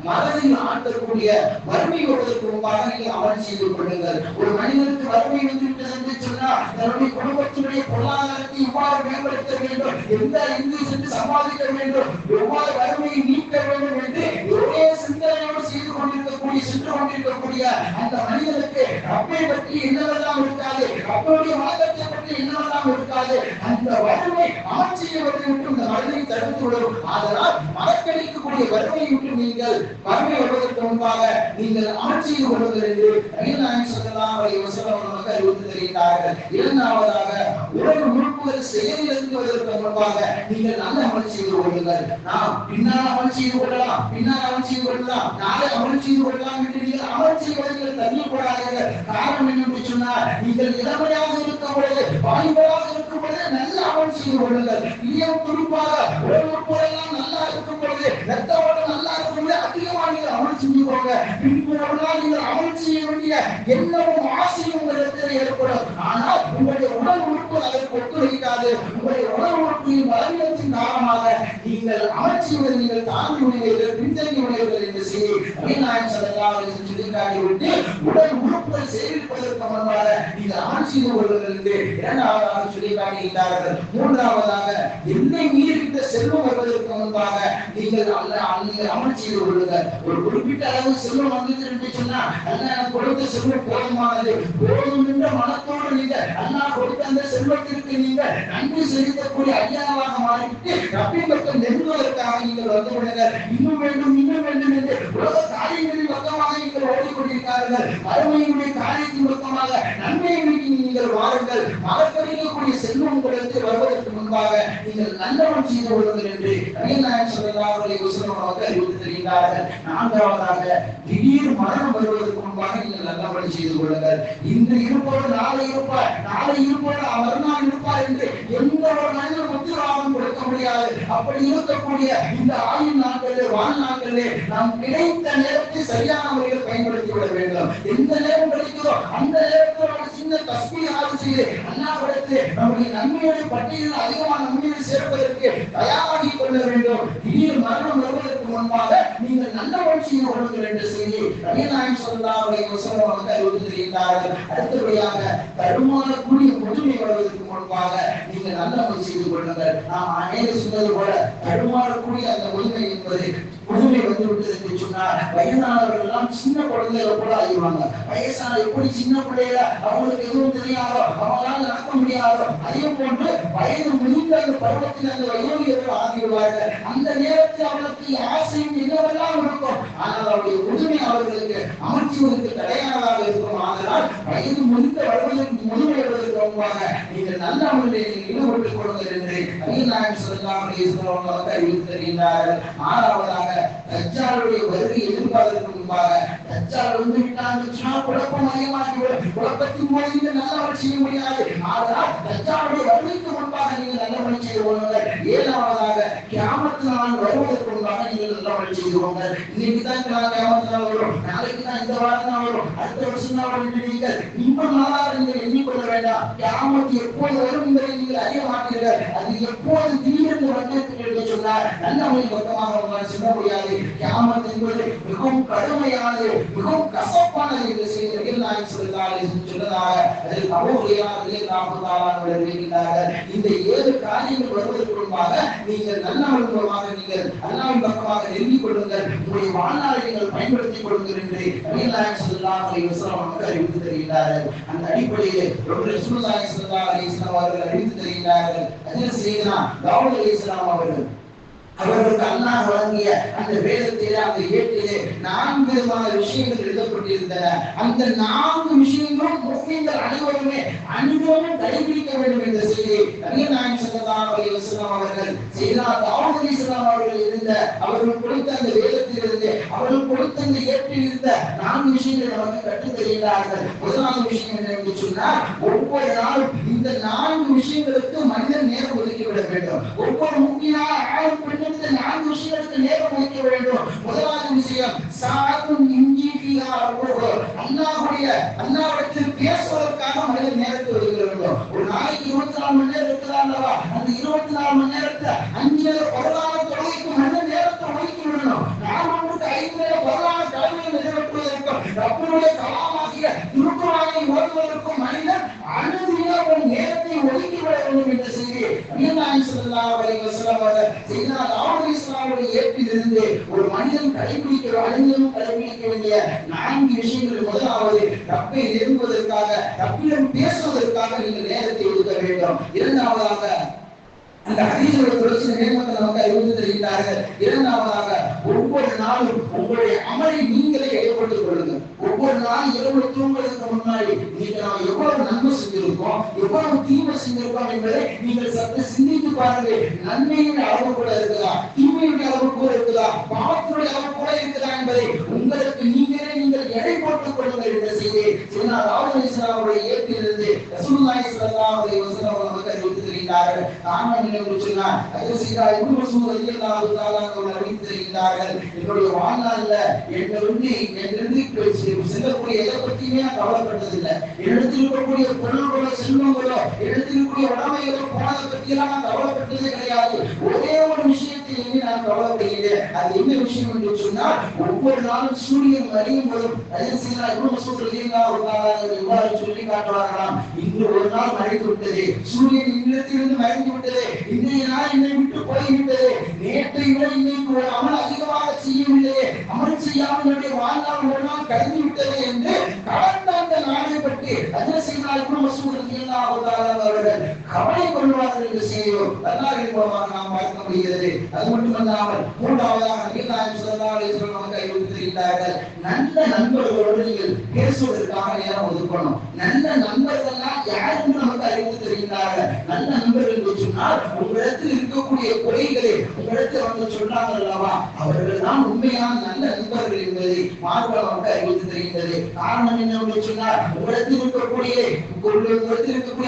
Speaker 1: மனதில் ஆட்டக்கூடிய வறுமை வருவதற்கு முன்பாக நீங்கள் அமல் செய்து கொள்ளுங்கள். ஒரு மனிதனுக்கு வறுமை வந்துவிட்டது என்று சொன்னால் தன்னுடைய குடும்பத்தினுடைய பொருளாதாரத்தை எவ்வாறு மேம்படுத்த வேண்டும், எந்த இந்திய சென்று சம்பாதிக்க வேண்டும், எவ்வாறு வறுமையை நீக்க வேண்டும் என்று ஒரே சிந்தனையோடு செய்து கொண்டிருக்கக்கூடிய சென்று கொண்டிருக்கக்கூடிய அந்த மனிதனுக்கு அப்பை பற்றி என்னவெல்லாம் இருக்காது, அப்பனுடைய வழக்கத்தை பற்றி என்னவெல்லாம் இருக்காது, அந்த வறுமை அமல் செய்யப்பட்டு விட்டு இந்த மனிதனை தடுத்து விடும். அதனால் மறக்கடிக்கக்கூடிய வறுமையை விட்டு நீங்கள் வறுமை வருவதற்கு முன்பாக நீங்கள் அமல் செய்து கொள்ளுங்கள் என்று நபிகள் நாயகம் ஸல்லல்லாஹு அலைஹி வஸல்லம் நமக்கு அறிவித்து தருகிறார்கள். இரண்டாவதாக உடல் உறுப்புகள் செயலிழந்து வருவதற்கு முன்பாக நீங்கள் நல்ல அமல் செய்து கொள்ளுங்கள். நாம் பின்னால் அமல் செய்து கொள்ளலாம், நாளை அமல் செய்து கொள்ளலாம் என்று நீங்கள் அமல் செய்வதை தள்ளி போடாதீர்கள். காரணம் என்னென்று சொன்னால் நீங்கள் இளமையாக இருக்கும் பொழுது, வாலிபராக இருக்கும் பொழுது நல்ல அமல் செய்து கொள்ளுங்கள். இதயம் துடிப்பாக உடல் உறுப்புகள் எல்லாம் நல்லா இருக்கும் பொழுது, ரத்த ஓட்டம் நல்லா இருக்கும் பொழுது அதிகமாக நீங்கள் அமல் செஞ்சுக்கோங்க. பின்பு ஒரு நாள் நீங்கள் அமல் செய்ய வேண்டிய எண்ணமும் ஆசையும் உங்களிடத்தில் ஏற்படும். ஆனால் உங்களுடைய உடல் உறுப்பு அதற்கு ஒத்துழைக்காது. உங்களுடைய உடல் உறுப்பின் பலவீனத்தின் காரணமாக நீங்கள் அமல் செய்வதை நீங்கள் தாழ்ந்து விடுவீர்கள், பின்தங்கி விடுவீர்கள் என்று செய்தி நபிகள் நாயகம் ஸல்லல்லாஹு அலைஹி வஸல்லம் சொல்லி காட்டிவிட்டு உடல் உறுப்புகள் செயல்படுவதற்கு முன்பாக நீங்கள் அமல் செய்து கொள்ளுங்கள் என்று இரண்டாவதாக சொல்லி காட்டுகிறார்கள். மூன்றாவதாக என்னை மீறிவிட்ட செல்வம் வருவதற்கு முன்பாக நீங்கள் அமல் செய்து கொள்ளுங்கள். ஒரு குறிப்பிட்ட அளவு செல்வம் வந்தது என்று சொன்னால் அல்லாஹ் கொடுத்த செல்வம் போதுமானது, போதும் என்ற மனத்தோடு நீங்கள் அல்லாஹ் கொடுத்த கொடுத்த அந்த செல்வத்திற்கு நீங்கள் நன்றி செலுத்தக்கூடிய அடியாராக மாறிவிட்டு ரப்பின் பக்கம் நெருங்குவதற்காக நீங்கள் வந்து விடுங்கள். இன்னும் வேண்டும் இன்னும் வேண்டும் என்று உலக காரியங்களின் பக்கமாக நீங்கள் ஓடிக்கொண்டிருக்கிறார்கள். மறுமையினுடைய காரியத்தின் பக்கமாக நன்மையை நோக்கி நீங்கள் வாருங்கள். மறக்கக்கூடிய செல்வம் உங்களுக்கு வருவதற்கு முன்பாக நீங்கள் நல்லவன் செய்து கொள்ளுங்கள் என்று நபிகள் ஸல்லல்லாஹு அலைஹி வஸல்லம் அவர்கள் அறிவுறுத்தி தருகிறார்கள். நான்காவதாக திடீர் மரணம் வருவதற்கு முன்பாக நீங்கள் நல்லவன் செய்து கொள்ளுங்கள். இன்று இருப்பவர் நாளை இருப்பார், நாளை இருப்பவர் மறுநாள் இருப்பார் என்று எந்த ஒரு மனிதனும் உத்தரவாதம் கொடுக்க முடியாது. அப்படி இருக்கக்கூடிய இந்த ஆயுள் நாட்களிலே வாழ்நாட்களிலே நாம் கிடைத்த நேரத்தை சரியான முறையில் பயன்படுத்தி விட வேண்டும். எந்த நேரம் கிடைக்கிறதோ அந்த நேரத்தில் ஒரு சின்ன தஸ்பீஹ் செய்து அல்லாஹ்விடத்திலே நம்முடைய நன்மையுடைய பட்டியலில் அதிகமான நன்மையை சேர்ப்பதற்கு தயாராகி கொள்ள வேண்டும். திடீர் மரணம் வருவதற்கு முன்பாக நீங்கள் நல்ல வழியில் கொள்ளுங்கள் என்ற செய்தி நபிகள் ஸல்லல்லாஹு அலைஹி வஸல்லம் அவர்கள் அறிவுறுத்தி தருகிறார்கள். அடுத்தபடியாக தடுமாறக்கூடிய முதுமை வருவதற்கு முன்பாக நீங்கள் நல்ல வழி செய்து கொள்ளுங்கள். நாம் அநேக சொன்னது போல தடுமாறக்கூடிய அந்த முதுமை என்பது முதுமை வந்து விட்டது என்று சொன்னார் வயதானவர்கள் எல்லாம் சின்ன குழந்தைகளை போல ஆகிடுவாங்க. வயசான எப்படி சின்ன பிள்ளைகள அவங்களுக்கு எதுவும் தெரியாதோ அவங்களால நடக்க முடியாதோ அதே போன்று வயது முதிர்ந்த அந்த பருவத்தில் அந்த வயோதிகர்கள் ஆகிவிடுவார்கள். அந்த நேரத்தில் அவர்களுக்கு ஆசையும் என்னவெல்லாம் இருக்கும், ஆனால் அவருடைய முதுமை அவர்களுக்கு அமர்த்துவதற்கு தடையானதாக இருக்கும். ஆதலால் வயது முதிர்ந்த வருவதற்கு முதுமை வருவதற்கு முன்பாக நீங்கள் நல்ல முறையில் ஈடுபட்டுக் கொள்ளுங்கள் என்று நபிகள் ஸல்லல்லாஹு அலைஹி வஸல்லம் அவர்கள் அறிவுறுத்தி தருகிறார்கள். ஆறாவதாக தஜ்ஜாலுடைய வருகை எதிர்பார்ப்பதற்கு முன்பாக தஜ்ஜால் வந்து விட்டாங்க குழப்பம் அதிகமாகிவிடும். குழப்பத்தின் போது நல்லவர்கள் செய்ய முடியாது. ஆனால் தஜ்ஜாலுடைய வருகைக்கு முன்பாக நீங்கள் நல்லவர்கள் செய்து கொள்ளுங்கள். ஏழாவதாக கியாமத் நாள் வருவதற்கு முன்பாக நீங்கள் நல்லவர்கள் செய்து கொள்ளுங்கள். இன்னைக்கு தான் கியாமத் நாள் வரும், நாளைக்கு தான் இந்த வாரம் தான் வரும், அடுத்த வருஷம் தான் வரும் என்று நீங்கள் இன்னும் நாளாக நீங்கள் எண்ணிக்கொள்ள வேண்டாம். கியாமத் எப்போது வரும் என்பதை நீங்கள் அறிய மாட்டீர்கள். அது எப்போது திடீரென்று வந்திருக்கிறது என்று சொன்னார் நல்லவர்கள் பக்கமாக உங்களால் சொல்ல முடியாது. கியாமத் என்பது மிகவும் கடுமையானது, மிகவும் கசப்பானது என்று செய்தி நபிகள் நாயகம் ஸல்லல்லாஹு அலைஹி வஸல்லம் சொன்னதாக அதில் அபூ ஹுரைரா ரலியல்லாஹு தஆலா அவர்கள் அறிவிக்கிறார்கள். இந்த 7 காரியங்கள் வருவதற்கு முன்பாக நீங்கள் நல்லவர்கள் மூலமாக நீங்கள் அல்லாஹ்வின் பக்கமாக நெருங்கிக் கொள்ளுங்கள், உங்களுடைய வாழ்நாளை நீங்கள் பயன்படுத்திக் கொள்ளுங்கள் என்று நபிகள் நாயகம் ஸல்லல்லாஹு அலைஹி வஸல்லம் அவர்கள் அறிவித்து தருகிறார்கள். அந்த அடிப்படையில் ரசூலுல்லாஹி ஸல்லல்லாஹு அலைஹி வஸல்லம் அவர்கள் அறிவித்து தருகிறார்கள். அதில் செய்தனா தாவூத் அலைஹிஸ்ஸலாம் அவர்களுக்கு அல்லாஹ் வழங்கிய அந்த வேதத்திலே அந்த ஏட்டிலே 4 விதமான விஷயங்கள் எழுதப்பட்டிருந்தன. அந்த 4 விஷயங்களும் முஸ்லிம்கள் அனைவருமே அனுதினமும் கடைபிடிக்க வேண்டும் என்ற செய்தி நபிகள் நாயகம் ஸல்லல்லாஹு அலைஹி வஸல்லம் அவர்கள் செய்தனா தாவூத் அலைஹிஸ்ஸலாம் அவர்கள் இருந்த அவர்கள் கொடுத்த அந்த வேதத்திலிருந்து அவர்கள் கொடுத்த அந்த ஏட்டில் இருந்த 4 விஷயங்களை நமக்கு கற்றுத் தருகிறார்கள். முதலாவது விஷயம் என்னவென்று சொன்னால் ஒவ்வொரு நாளும் இந்த 4 விஷயங்களுக்கு மனிதன் நேரம் ஒதுக்கிவிட வேண்டும். ஒவ்வொரு முக்கியமான ஆளும் இந்த 4 விஷயங்களுக்கு நேரம் ஒதுக்க வேண்டும். முதலாவது விஷயம் சாத்தும் இஞ்சி ஃபீஹா ரப்பூஹு அல்லாஹ்விடத்தில் பேசுவதற்காக மனிதன் நேரத்தை ஒதுக்க வேண்டும். ஒரு நாளைக்கு 24 மணி நேரம் இருக்குதா அல்லவா, அந்த 24 மணி நேரத்தை 5 நேர பரவான தொழுகைக்கு மனிதன் நேரத்தை ஒதுக்கி விடணும். நாம் 5 நேர பரவான கடமையை நிறைவேற்றுவதற்கும் ரப்பினுடைய கலாமாகிய திருக்குர்ஆனை ஓதுவதற்கும் மனிதன் அனுதினம் ஒரு நேரத்தை ஒதுக்கி விட வேண்டும் என்ற செய்தி நபிகள் ஸல்லல்லாஹு அலைஹி வஸல்லம் அவர்கள் செய்தனா தாவூத் அலைஹிஸ்ஸலாமுடைய ஏட்டிலிருந்து ஒரு மனிதன் கடைபிடிக்க வேண்டிய 4 விஷயங்கள். முதலாவது ரப்பை நெருங்குவதற்காக ரப்பிடம் பேசுவதற்காக நீங்கள் நேரத்தை ஒதுக்க வேண்டும். இரண்டாவதாக அந்த ஹதீஸோட தொடர்ச்சி நேர்மத்தை நமக்கு அறிவுறுத்தி தருகிறார்கள். இரண்டாவதாக ஒவ்வொரு நாளும் உங்களுடைய அமலை நீங்களே ஏற்படுத்திக் கொள்ளுங்கள். ஒவ்வொரு நாளும் இரவு தூங்குவதற்கு முன்னாடி நீங்க நாம் எவ்வளவு நன்மை செஞ்சிருக்கோம், எவ்வளவு தீமை செஞ்சிருக்கோம் என்பதை நீங்கள் சற்று சிந்தித்து பாருங்கள். நன்மையுடைய அளவு கூட இருக்குதா, தீமையுடைய அளவு கூட இருக்குதா, பாவத்தினுடைய அளவு கூட இருக்குதா என்பதை உங்களுக்கு நீங்கள் எடை போட்டுக் கொள்ளுங்கள் என்ற செய்தி தாவூத் அலைஹிஸ்ஸலாமுடைய ஏட்டிலிருந்து ரசூலுல்லாஹி ஸல்லல்லாஹு அலைஹி வஸல்லம் அவர்கள் அறிவித்து தருகிறார்கள். என்னுடைய வாழ்நாள்ல செல்லக்கூடிய எதை பத்தியுமே நான் கவலைப்பட்டதில்லை. என்னிடத்தில் இருக்கக்கூடிய பொருள்களோ செல்வங்களோ என்னிடத்தில் இருக்கக்கூடிய உடமைகளோ போனதை பற்றியெல்லாம் நான் கவலைப்பட்டதே கிடையாது. ஒரே ஒரு விஷயத்திலேயே நான் கவலைப்படுகிறேன். அது என்ன விஷயம் என்று சொன்னால் ஒவ்வொரு நாளும் சூரியன் மறையும் போதும் சொல்லி காட்டுவார்களாம், இன்று ஒரு நாள் மறைந்து விட்டது, சூரியன் இல்லத்திலிருந்து மறைந்து விட்டது, இன்றைய நாள் என்னை விட்டு போய்விட்டது, நேற்றை விட இன்னைக்கு ஒரு அமல் அதிகமாக செய்யவில்லையே, அமல் செய்யாமல் என்னுடைய வாழ்நாள் ஒரு நாள் கடந்து விட்டது என்று கடந்த அந்த நாளை பற்றி பற்றி ஹஜ்ரத் ஸையதுனா இப்னு மஸ்ஊத் ரலியல்லாஹு தஆலா அவர்கள் கவலை கொள்வார்கள் என்ற செய்தியை அல்லாஹ்வின் மூலமாக நாம் பார்க்க முடிகிறது. அது மட்டுமல்லாமல் மூன்றாவதாக நபி நாயகம் ஸல்லல்லாஹு அலைஹி வஸல்லம் அவர்கள் அறிவுறுத்தியிருக்கிறார்கள், நல்ல நண்பர்களோடு நீங்கள் பேசுவதற்காக நேரம் ஒதுக்கணும். நல்ல நண்பர்கள்னா யாருன்னு நமக்கு அறிவுறுத்தியிருக்கிறார்கள். நல்ல நண்பர்கள் என்று சொன்னால் உங்களிடத்தில் இருக்கக்கூடிய குறைகளை உங்களிடத்தில் வந்து சொல்றாங்க அல்லவா, அவர்கள் தான் உண்மையான நல்ல நண்பர்கள் என்பதை மார்க்கம் நமக்கு அறிவுறுத்தியிருக்கிறது. காரணம் என்னவென்று சொன்னால் உங்களிடத்தில் இருக்கக்கூடிய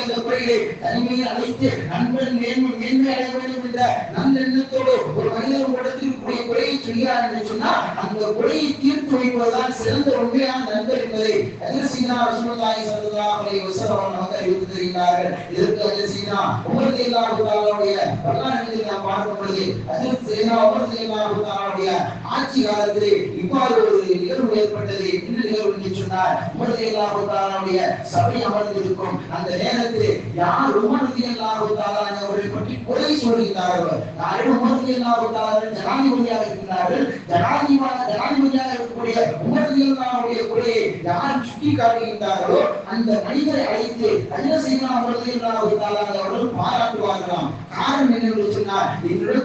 Speaker 1: அந்த குறைகளை தனிமையை அழைத்து நண்பன் மேன்மை அடைய வேண்டும் என்ற நல்லெண்ணத்தோடு ஒரு மனிதர் உங்களிடத்தில் இருக்கக்கூடிய குறையை சொல்கிறார் என்று சொன்னால் அந்த குறையை தீர்த்து வைப்பதுதான் சிறந்த உண்மையான நண்பர் என்பதை ஹஜ்ரத் ஸையதுனா ரசூலுல்லாஹி ஸல்லல்லாஹு அலைஹி வஸல்லம் நமக்கு அறிவுறுத்தியிருக்கிறார்கள். இதற்கு ஹஜ்ரத் ஸையதுனா உமர் ரலியல்லாஹு தஆலாவுடைய வரலாற்றை நாம் பார்க்கும் பொழுது ஹஜ்ரத் ஸையதுனா உமர் ரலியல்லாஹு தஆலாவுடைய ஆட்சி காலத்திலே இவ்வாறு ஒரு நிகழ்வு ஏற்பட்டது. என்ன நிகழ்வு என்று சொன்னால், உமர் ரலியல்லாஹு தஆலாவுடைய சபை அமர்ந்திருக்கும் அந்த நேரத்தில் யார் உமர் ரலியல்லாஹு தஆலா அவர்களை பற்றி குறை சொல்கிறார்கள், யாரும் உமர் ரலியல்லாஹு தஆலா ஜனாதிபதியாக இருக்கிறார்கள், ஜனாதிபதியாக இருக்கக்கூடிய உமர் ரலியல்லாஹுடைய குறையை யார் சுட்டி காட்டுகின்றார்களோ அந்த மனிதரை அழைத்து ஹஜ்ரத் ஸையதுனா உமர் ரலியல்லாஹு தஆலா அவர்கள் பாராட்டுவார்களாம். காரணம் என்னவென்று சொன்னால், என்னுடைய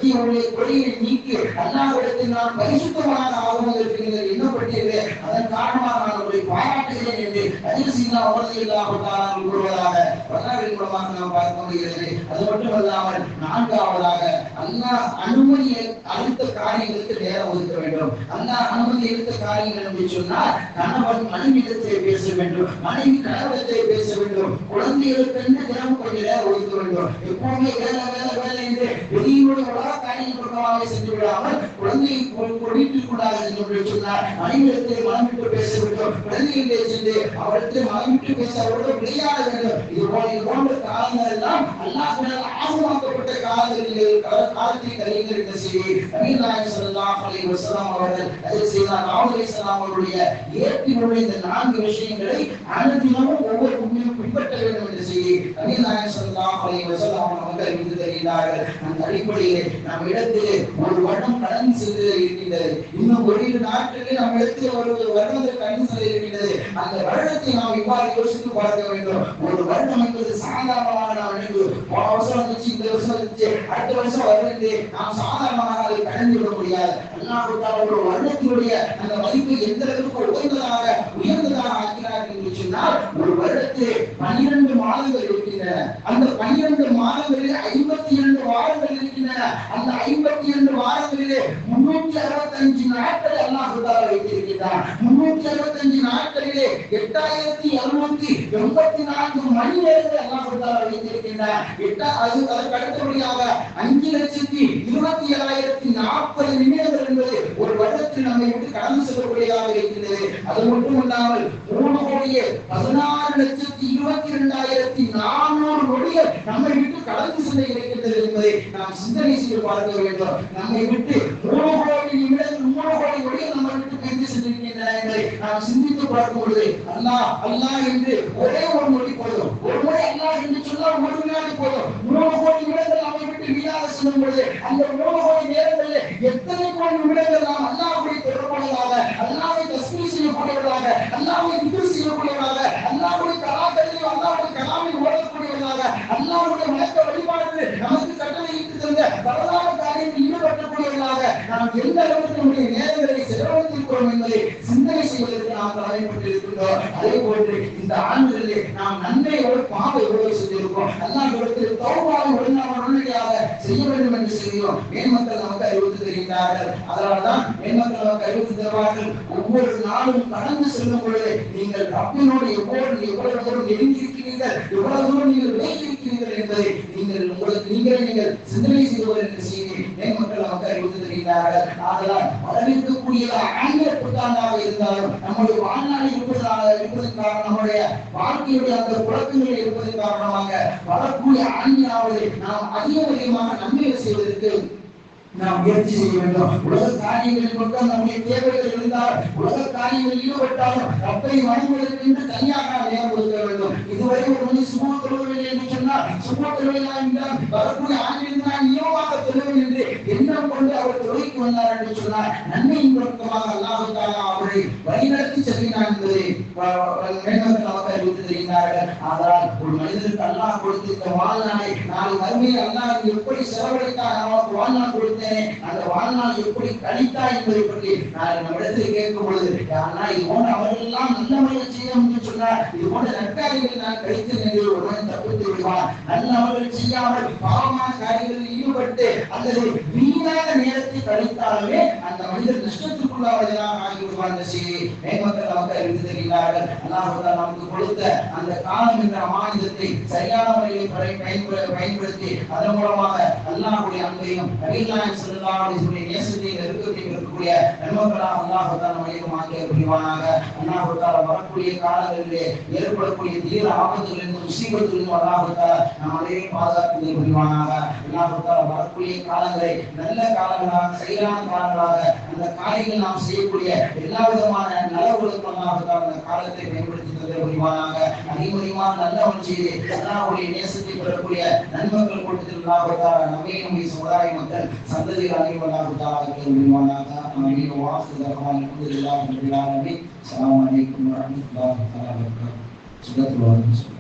Speaker 1: குறையை நீக்கி அல்லாஹ்விடத்தில் நான் பரிசுத்தமான ஆகுவதற்கு நீங்கள் எண்ணப்பட்டீர்கள், அதன் காரணமாக நான் உங்களை பாராட்டுகிறேன் என்று ஹஜ்ரத் ஸையதுனா உமர் ரலியல்லாஹு தஆலா கூறுவதாக வரலாற்றின் மூலமாக நாம் பார்க்க முடிகிறது. அது மட்டுமல்லாமல் நான்காவதாக அல்லாஹ் அனுமதி அளித்த காரியங்களுக்கு நேரம் ஒதுக்க வேண்டும். அல்லாஹ் அனுமதி அளித்த காரியங்கள் என்று சொன்னால் கணவன் மனைவியிடத்தை பேச வேண்டும், மனைவி கணவனிடத்தை பேச வேண்டும், குழந்தைகளுக்கு தினமும் கொஞ்சம் நேரம் ஒதுக்க வேண்டும். எப்பவுமே வேலை வேலை வேலை என்று வெளியினுடைய உலக காரியங்கள் பக்கமாக சென்று விடாமல் குழந்தையை வீட்டிற்குள்ளாக சென்று சொன்னார் மனைவியிடத்தை மனம் விட்டு பேச வேண்டும், குழந்தைகளை சென்று அவரிடத்தை மனம் விட்டு பேச அவரோடு விளையாட வேண்டும். இது போன்ற காலங்கள் எல்லாம் அல்லாஹ்வினால் ஆசீர்வதிக்கப்பட்ட காலத்தில் கலைஞர் என்ற செய்தி நபி நாயகம் ஸல்லல்லாஹு அலைஹி வஸல்லம் அவர்கள் ஹஜ்ரத் ஸையதுனா தாவூத் அலைஹிஸ்ஸலாம் அவருடைய ஏற்றினுடைய இந்த 4 விஷயங்களை அனுதினமும் ஒவ்வொரு முஸ்லிமும் பின்பற்ற வேண்டும் என்ற செய்தி நபி நாயகம் ஸல்லல்லாஹு அலைஹி வஸல்லம் அவர்கள் அறிவித்து தருகிறார்கள். அந்த அடிப்படையில் நம் இடத்திலே ஒரு வருடம் கடந்து சென்று இருக்கின்றது, இன்னும் ஓரிரு நாட்களில் நம் இடத்தில் ஒரு வருடத்தில் கடந்து செல்ல இருக்கின்றது. அந்த வருடத்தை நாம் இவ்வாறு யோசித்து பார்க்க வேண்டும். ஒரு வருடம் என்பது சாதாரணமாக நாம் நினைவு போன வருஷம் வந்துச்சு, இந்த வருஷம் வந்துச்சு, அடுத்த வருஷம் வருது, நாம் சாதாரணமாக அதை கடந்து விட முடியாது. அல்லாஹ் ஒரு வருடத்தினுடைய அந்த மதிப்பை எந்த அளவுக்கு உயர்ந்ததாக ஆக்கிறார் என்று சொன்னால், ஒரு வருடத்தில் 12 மாதங்கள் இருக்கின்றன. அந்த 12 மாதங்களிலே 52 வாரங்கள் இருக்கின்றன. அந்த 52 வாரங்களிலே 365 நாட்கள் அல்லாஹ் வைத்திருக்கிறார். 365 நாட்களிலே 8784 மணி நேரங்கள் அல்லாஹ் வைத்திருக்கிறார். அதற்கு அடுத்தபடியாக 5,27,040 நிமிடங்கள் என்பது ஒரு வருடத்தில் நம்மை விட்டு கடந்து செல்லக்கூடியதாக இருக்கிறது. அது மட்டுமல்லாமல் 3,16,22,400 நொடிகள் நம்மை விட்டு கடந்து செல்ல இருக்கின்றது என்பதை நாம் சிந்தனை செய்து பார்க்க வேண்டும். நம்மை விட்டு 3 கோடி நிமிடங்கள் 3 கோடி நொடிகள் நம்மை விட்டு கடந்து சென்றிருக்கின்றன என்பதை நாம் சிந்தித்து பார்க்கும் பொழுது அல்லாஹ் அல்லாஹ் என்று ஒரே ஒரு நொடி போதும், ஒரு முறை அல்லாஹ் என்று சொன்னால் ஒரு வினாடி போதும். 3 கோடி நிமிடங்கள் நம்மை விட்டு வீணாக செல்லும் பொழுது அந்த 3 கோடி நேரங்களில் எத்தனை கோடி நிமிடங்கள் நாம் அல்லாஹ்வை தொடர்புடையதாக, அல்லாஹ்வை தஸ்பீஹ் செய்யக்கூடியவர்களாக, அல்லாஹ்வை திக்ர் செய்யக்கூடியவர்களாக, அல்லாஹ்வுடைய கலாக்களையும் அல்லாஹ்வுடைய கலாமை ஓடக்கூடியவர்களாக, அல்லாஹ்வுடைய வணக்க வழிபாடுகள் நமக்கு கட்டளையிட்டு தந்த பரவான காரியத்தில் ஈடுபடக்கூடியவர்களாக நாம் எந்த அளவுக்கு நம்முடைய நேரங்களை செலவழித்திருக்கிறோம் என்பதை சிந்தனை செய்வதற்கு நாம் தலைப்பட்டிருக்கின்றோம். அதே போன்று இந்த ஆண்டுகளிலே நாம் நன்மையோடு பாவை எவ்வளவு செஞ்சிருக்கோம், அல்லாஹ்விடத்தில் தௌபாவை உடனடியாக செய்ய வேண்டும் என்று செய்கிறோம். மேன்மக்கள் நமக்கு அறிவித்து தருகிறார்கள். அதனால்தான் மேன்மக்கள் நமக்கு அறிவித்து தருவார்கள், ஒவ்வொரு நாளும் கடந்து செல்லும் பொழுது நீங்கள் ரப்பினோடு எவ்வளவு தூரம் நெருங்கியிருக்கிறீர்கள், எவ்வளவு தூரம் நீங்கள் விலகியிருக்கிறீர்கள் என்பதை நீங்கள் சிந்தனை செய்வது என்று செய்தி மேன்மக்கள் நமக்கு அறிவித்து தருகிறார்கள். ஆதலால் வரவிருக்கக்கூடிய ஆங்கில புத்தாண்டாக இருந்தாலும் நம்முடைய வாழ்நாளை இருப்பதன் காரணம், நம்முடைய வாழ்க்கையுடைய அந்த குழப்பங்கள் இருப்பதன் காரணமாக வரக்கூடிய ஆண்டினாவது நாம் அதிகமாக நன்மைகள் செய்வதற்கு நாம் முயற்சி செய்ய வேண்டும். உலக காரியங்களில் மட்டும் நம்முடைய தேவைகள் இருந்தால், உலக காரியங்களில் ஈடுபட்டாலும் ரப்பை வணங்குவதற்கு என்று தனியாக நேரம் ஒதுக்க வேண்டும். இதுவரை ஒரு மணி சுப தொழுவதில்லை என்று சொன்னால், சுப தொழுவதா என்றால் வரக்கூடிய ஆண்டில் நான் நியமமாக தொழுவேன் என்று எண்ணம் கொண்டு அவர் தொழுகைக்கு வந்தார் என்று சொன்னார், நன்மையின் பொருத்தமாக அல்லாஹ் தஆலா அவரை வழிநடத்தி செல்கிறான் என்பதை மேன்மக்கள் நமக்கு அறிவித்து தெரிகிறார்கள். ஆனால் ஒரு மனிதருக்கு அல்லாஹ் கொடுத்திருந்த வாழ்நாளை நாளை மறுமையில் அல்லாஹ் எப்படி செலவழித்தார், நமக்கு வாழ்நாள் கொடுத்தேனே அந்த வாழ்நாள் எப்படி கழித்தா என்பதை பற்றி நான் நம்மிடத்தில் கேட்கும் பொழுது, இது போன்ற அவர்கள் எல்லாம் நல்ல முறையில் செய்யணும் என்று சொன்னார், இது போன்ற நற்காரியங்கள் நான் கழித்தேன் என்று ஒருவன் தப்பித்து விடுவான். நல்லவர்கள் செய்யாமல் பாவமான காரியங்களில் ஈடுபட்டு அல்லது வீணாக நேரத்தை கழித்தாலுமே அந்த மனிதர் நஷ்டத்துக்குள்ளாவதாக ஆகிவிடுவார் என்ற செய்தியை மேன்மக்கள் நமக்கு அறிவித்து தெரிகிறார்கள். அல்லாஹ் நமக்கு கொடுத்த அந்த காலம் என்ற அமானிதத்தை சரியான முறையில் பயன்படுத்தி அதன் மூலமாக அல்லாஹ்வுடைய அன்பையும் நபிகள் ஸல்லல்லாஹு அலைஹி வஸல்லம் நேசத்தையும் நெருக்கத்தையும் இருக்கக்கூடிய நன்மக்களாக அல்லாஹ் நம்மை ஆக்கிய புரிவானாக. அல்லாஹ் வரக்கூடிய காலங்களிலே ஏற்படக்கூடிய தீர ஆபத்துகளிலிருந்து முசீபத்திலிருந்து அல்லாஹ் நாம் அனைவரையும் பாதுகாத்து புரிவானாக. அல்லாஹ் வரக்கூடிய காலங்களை நல்ல காலங்களாக சரியான காலங்களாக அந்த காரியங்கள் நாம் செய்யக்கூடிய எல்லா விதமான நலவுகளுக்கும் அல்லாஹ் அந்த காலத்தை பயன்படுத்தி தந்த புரிவானாக. அதிகமாக நல்லவன் செய்து அல்லாஹ்வுடைய நேசத்தை பெறக்கூடிய நன்மக்கள் கூட்டத்தில் அல்லாஹ் நம்மை நம்முடைய சமுதாய மக்கள் சந்ததிகள் அனைவரும் அல்லாஹ் புரிவானாக. ஆமீன். அல்ஹம்துலில்லாஹி ரப்பில் ஆலமீன். அஸ்ஸலாமு அலைக்கும் வரஹ்மத்துல்லாஹி வபரகாத்துஹு.